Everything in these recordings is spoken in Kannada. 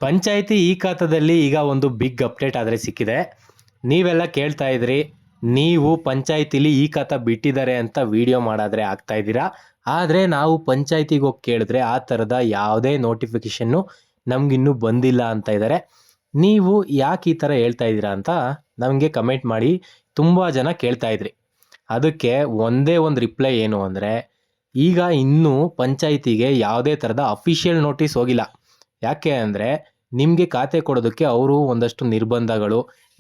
ಪಂಚಾಯಿತಿ ಈ ಖಾತಾದಲ್ಲಿ ಈಗ ಒಂದು ಬಿಗ್ ಅಪ್ಡೇಟ್ ಆದರೆ ಸಿಕ್ಕಿದೆ. ನೀವೆಲ್ಲ ಕೇಳ್ತಾ ಇದ್ರಿ, ನೀವು ಪಂಚಾಯಿತಿಲಿ ಈ ಖಾತಾ ಬಿಟ್ಟಿದ್ದಾರೆ ಅಂತ ವಿಡಿಯೋ ಮಾಡಾದರೆ ಆಗ್ತಾ ಇದ್ದೀರಾ. ಆದರೆ ನಾವು ಪಂಚಾಯಿತಿಗೆ ಹೋಗಿ ಕೇಳಿದ್ರೆ ಆ ಥರದ ಯಾವುದೇ ನೋಟಿಫಿಕೇಷನ್ನು ನಮಗಿನ್ನೂ ಬಂದಿಲ್ಲ ಅಂತ ಇದ್ದಾರೆ. ನೀವು ಯಾಕೆ ಈ ಥರ ಹೇಳ್ತಾ ಇದ್ದೀರಾ ಅಂತ ನಮಗೆ ಕಮೆಂಟ್ ಮಾಡಿ ತುಂಬ ಜನ ಕೇಳ್ತಾ ಇದ್ರಿ. ಅದಕ್ಕೆ ಒಂದೇ ಒಂದು ರಿಪ್ಲೈ ಏನು ಅಂದರೆ, ಈಗ ಇನ್ನೂ ಪಂಚಾಯಿತಿಗೆ ಯಾವುದೇ ಥರದ ಅಫಿಷಿಯಲ್ ನೋಟಿಸ್ ಹೋಗಿಲ್ಲ. ಯಾಕೆ ಅಂದರೆ ನಿಮಗೆ ಖಾತೆ ಕೊಡೋದಕ್ಕೆ ಅವರು ಒಂದಷ್ಟು ನಿರ್ಬಂಧಗಳು,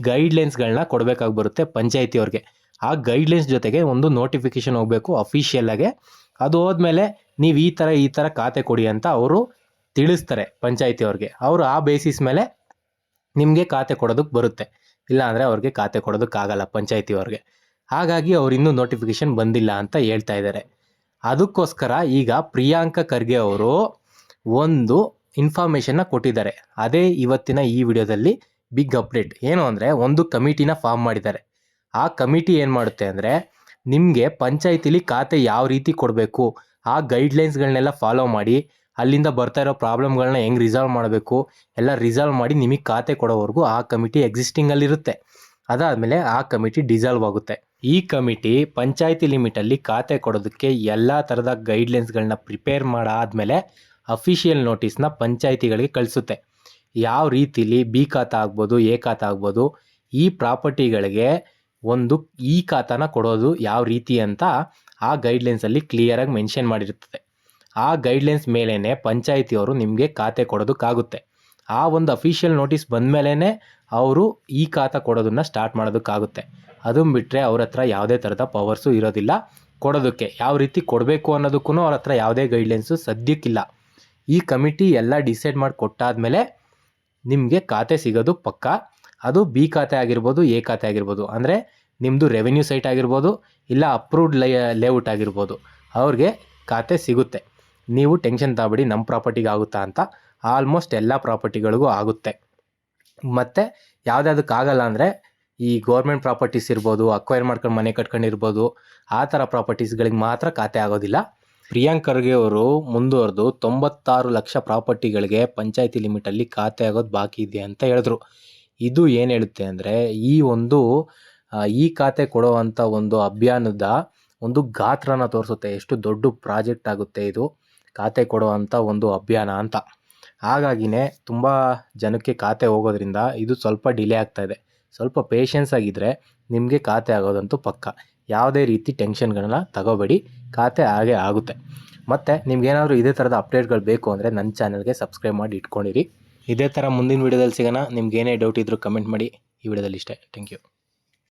ಗೈಡ್ಲೈನ್ಸ್ಗಳನ್ನ ಕೊಡಬೇಕಾಗಿ ಬರುತ್ತೆ ಪಂಚಾಯಿತಿಯವ್ರಿಗೆ. ಆ ಗೈಡ್ಲೈನ್ಸ್ ಜೊತೆಗೆ ಒಂದು ನೋಟಿಫಿಕೇಷನ್ ಹೋಗಬೇಕು ಅಫಿಷಿಯಲ್ಲಾಗೆ. ಅದು ಹೋದ್ಮೇಲೆ ನೀವು ಈ ಥರ ಖಾತೆ ಕೊಡಿ ಅಂತ ಅವರು ತಿಳಿಸ್ತಾರೆ ಪಂಚಾಯಿತಿಯವ್ರಿಗೆ. ಅವರು ಆ ಬೇಸಿಸ್ ಮೇಲೆ ನಿಮಗೆ ಖಾತೆ ಕೊಡೋದಕ್ಕೆ ಬರುತ್ತೆ. ಇಲ್ಲಾಂದರೆ ಅವ್ರಿಗೆ ಖಾತೆ ಕೊಡೋದಕ್ಕಾಗಲ್ಲ ಪಂಚಾಯಿತಿಯವ್ರಿಗೆ. ಹಾಗಾಗಿ ಅವ್ರು ಇನ್ನೂ ನೋಟಿಫಿಕೇಷನ್ ಬಂದಿಲ್ಲ ಅಂತ ಹೇಳ್ತಾ ಇದ್ದಾರೆ. ಅದಕ್ಕೋಸ್ಕರ ಈಗ ಪ್ರಿಯಾಂಕ ಖರ್ಗೆ ಅವರು ಒಂದು ಇನ್ಫಾರ್ಮೇಷನ್ನ ಕೊಟ್ಟಿದ್ದಾರೆ. ಅದೇ ಇವತ್ತಿನ ಈ ವಿಡಿಯೋದಲ್ಲಿ ಬಿಗ್ ಅಪ್ಡೇಟ್. ಏನು ಅಂದರೆ, ಒಂದು ಕಮಿಟಿನ ಫಾರ್ಮ್ ಮಾಡಿದ್ದಾರೆ. ಆ ಕಮಿಟಿ ಏನು ಮಾಡುತ್ತೆ ಅಂದರೆ, ನಿಮಗೆ ಪಂಚಾಯಿತಿಲಿ ಖಾತೆ ಯಾವ ರೀತಿ ಕೊಡಬೇಕು, ಆ ಗೈಡ್ಲೈನ್ಸ್ಗಳನ್ನೆಲ್ಲ ಫಾಲೋ ಮಾಡಿ ಅಲ್ಲಿಂದ ಬರ್ತಾ ಇರೋ ಪ್ರಾಬ್ಲಮ್ಗಳನ್ನ ಹೆಂಗೆ ರಿಸಾಲ್ವ್ ಮಾಡಬೇಕು ಎಲ್ಲ ರಿಸಾಲ್ವ್ ಮಾಡಿ ನಿಮಗೆ ಖಾತೆ ಕೊಡೋವರೆಗೂ ಆ ಕಮಿಟಿ ಎಕ್ಸಿಸ್ಟಿಂಗಲ್ಲಿರುತ್ತೆ. ಅದಾದಮೇಲೆ ಆ ಕಮಿಟಿ ಡಿಸಾಲ್ವ್ ಆಗುತ್ತೆ. ಈ ಕಮಿಟಿ ಪಂಚಾಯಿತಿ ಲಿಮಿಟಲ್ಲಿ ಖಾತೆ ಕೊಡೋದಕ್ಕೆ ಎಲ್ಲ ಥರದ ಗೈಡ್ಲೈನ್ಸ್ಗಳನ್ನ ಪ್ರಿಪೇರ್ ಮಾಡಾದಮೇಲೆ ಅಫಿಷಿಯಲ್ ನೋಟಿಸ್ನ ಪಂಚಾಯಿತಿಗಳಿಗೆ ಕಳಿಸುತ್ತೆ. ಯಾವ ರೀತಿಲಿ ಬಿ ಖಾತಾ ಆಗ್ಬೋದು, ಎ ಖಾತಾ ಆಗ್ಬೋದು, ಈ ಪ್ರಾಪರ್ಟಿಗಳಿಗೆ ಒಂದು ಈ ಖಾತಾನ ಕೊಡೋದು ಯಾವ ರೀತಿ ಅಂತ ಆ ಗೈಡ್ಲೈನ್ಸಲ್ಲಿ ಕ್ಲಿಯರಾಗಿ ಮೆನ್ಷನ್ ಮಾಡಿರ್ತದೆ. ಆ ಗೈಡ್ಲೈನ್ಸ್ ಮೇಲೇ ಪಂಚಾಯಿತಿಯವರು ನಿಮಗೆ ಖಾತೆ ಕೊಡೋದಕ್ಕಾಗುತ್ತೆ. ಆ ಒಂದು ಅಫಿಷಿಯಲ್ ನೋಟಿಸ್ ಬಂದ ಮೇಲೇ ಅವರು ಈ ಖಾತಾ ಕೊಡೋದನ್ನು ಸ್ಟಾರ್ಟ್ ಮಾಡೋದಕ್ಕಾಗುತ್ತೆ. ಅದನ್ನು ಬಿಟ್ಟರೆ ಅವ್ರ ಹತ್ರ ಯಾವುದೇ ಥರದ ಪವರ್ಸು ಇರೋದಿಲ್ಲ ಕೊಡೋದಕ್ಕೆ. ಯಾವ ರೀತಿ ಕೊಡಬೇಕು ಅನ್ನೋದಕ್ಕೂ ಅವ್ರ ಹತ್ರ ಯಾವುದೇ ಗೈಡ್ಲೈನ್ಸು ಸದ್ಯಕ್ಕಿಲ್ಲ. ಈ ಕಮಿಟಿ ಎಲ್ಲ ಡಿಸೈಡ್ ಮಾಡಿ ಕೊಟ್ಟಾದಮೇಲೆ ನಿಮಗೆ ಖಾತೆ ಸಿಗೋದು ಪಕ್ಕ. ಅದು ಬಿ ಖಾತೆ ಆಗಿರ್ಬೋದು, ಎ ಖಾತೆ ಆಗಿರ್ಬೋದು. ಅಂದರೆ ನಿಮ್ಮದು ರೆವೆನ್ಯೂ ಸೈಟ್ ಆಗಿರ್ಬೋದು, ಇಲ್ಲ ಅಪ್ರೂವ್ಡ್ ಲೇಔಟ್ ಆಗಿರ್ಬೋದು, ಅವ್ರಿಗೆ ಖಾತೆ ಸಿಗುತ್ತೆ. ನೀವು ಟೆನ್ಷನ್ ತಗೊಬೇಡಿ ನಮ್ಮ ಪ್ರಾಪರ್ಟಿಗೆ ಆಗುತ್ತಾ ಅಂತ. ಆಲ್ಮೋಸ್ಟ್ ಎಲ್ಲ ಪ್ರಾಪರ್ಟಿಗಳಿಗೂ ಆಗುತ್ತೆ. ಮತ್ತು ಯಾವುದಾದಕ್ಕಾಗಲ್ಲ ಅಂದರೆ ಈ ಗೌರ್ಮೆಂಟ್ ಪ್ರಾಪರ್ಟೀಸ್ ಇರ್ಬೋದು, ಅಕ್ವೈರ್ ಮಾಡ್ಕೊಂಡು ಮನೆ ಕಟ್ಕೊಂಡಿರ್ಬೋದು, ಆ ಥರ ಪ್ರಾಪರ್ಟೀಸ್ಗಳಿಗೆ ಮಾತ್ರ ಖಾತೆ ಆಗೋದಿಲ್ಲ. ಪ್ರಿಯಾಂಕ್ ಖರ್ಗೆ ಅವರು ಮುಂದುವರೆದು 96 ಲಕ್ಷ ಪ್ರಾಪರ್ಟಿಗಳಿಗೆ ಪಂಚಾಯಿತಿ ಲಿಮಿಟಲ್ಲಿ ಖಾತೆ ಆಗೋದು ಬಾಕಿ ಇದೆ ಅಂತ ಹೇಳಿದ್ರು. ಇದು ಏನು ಹೇಳುತ್ತೆ ಅಂದರೆ, ಈ ಖಾತೆ ಕೊಡುವಂಥ ಒಂದು ಅಭಿಯಾನದ ಒಂದು ಗಾತ್ರನ ತೋರಿಸುತ್ತೆ. ಎಷ್ಟು ದೊಡ್ಡ ಪ್ರಾಜೆಕ್ಟ್ ಆಗುತ್ತೆ ಇದು ಖಾತೆ ಕೊಡುವಂಥ ಒಂದು ಅಭಿಯಾನ ಅಂತ. ಹಾಗಾಗಿನೇ ತುಂಬ ಜನಕ್ಕೆ ಖಾತೆ ಹೋಗೋದ್ರಿಂದ ಇದು ಸ್ವಲ್ಪ ಡಿಲೇ ಆಗ್ತಾಯಿದೆ. ಸ್ವಲ್ಪ ಪೇಷನ್ಸ್ ಆಗಿದ್ದರೆ ನಿಮಗೆ ಖಾತೆ ಆಗೋದಂತೂ ಪಕ್ಕ. ಯಾವುದೇ ರೀತಿ ಟೆನ್ಷನ್ಗಳನ್ನ ತಗೋಬೇಡಿ, ಖಾತೆ ಆಗೇ ಆಗುತ್ತೆ. ಮತ್ತು ನಿಮ್ಗೇನಾದರೂ ಇದೇ ಥರದ ಅಪ್ಡೇಟ್ಗಳು ಬೇಕು ಅಂದರೆ ನನ್ನ ಚಾನಲ್ಗೆ ಸಬ್ಸ್ಕ್ರೈಬ್ ಮಾಡಿ ಇಟ್ಕೊಂಡಿರಿ. ಇದೇ ಥರ ಮುಂದಿನ ವೀಡಿಯೋದಲ್ಲಿ ಸಿಗೋಣ. ನಿಮ್ಗೇನೇ ಡೌಟ್ ಇದ್ದರೂ ಕಮೆಂಟ್ ಮಾಡಿ. ಈ ವಿಡಿಯೋದಲ್ಲಿ ಇಷ್ಟೇ. Thank you.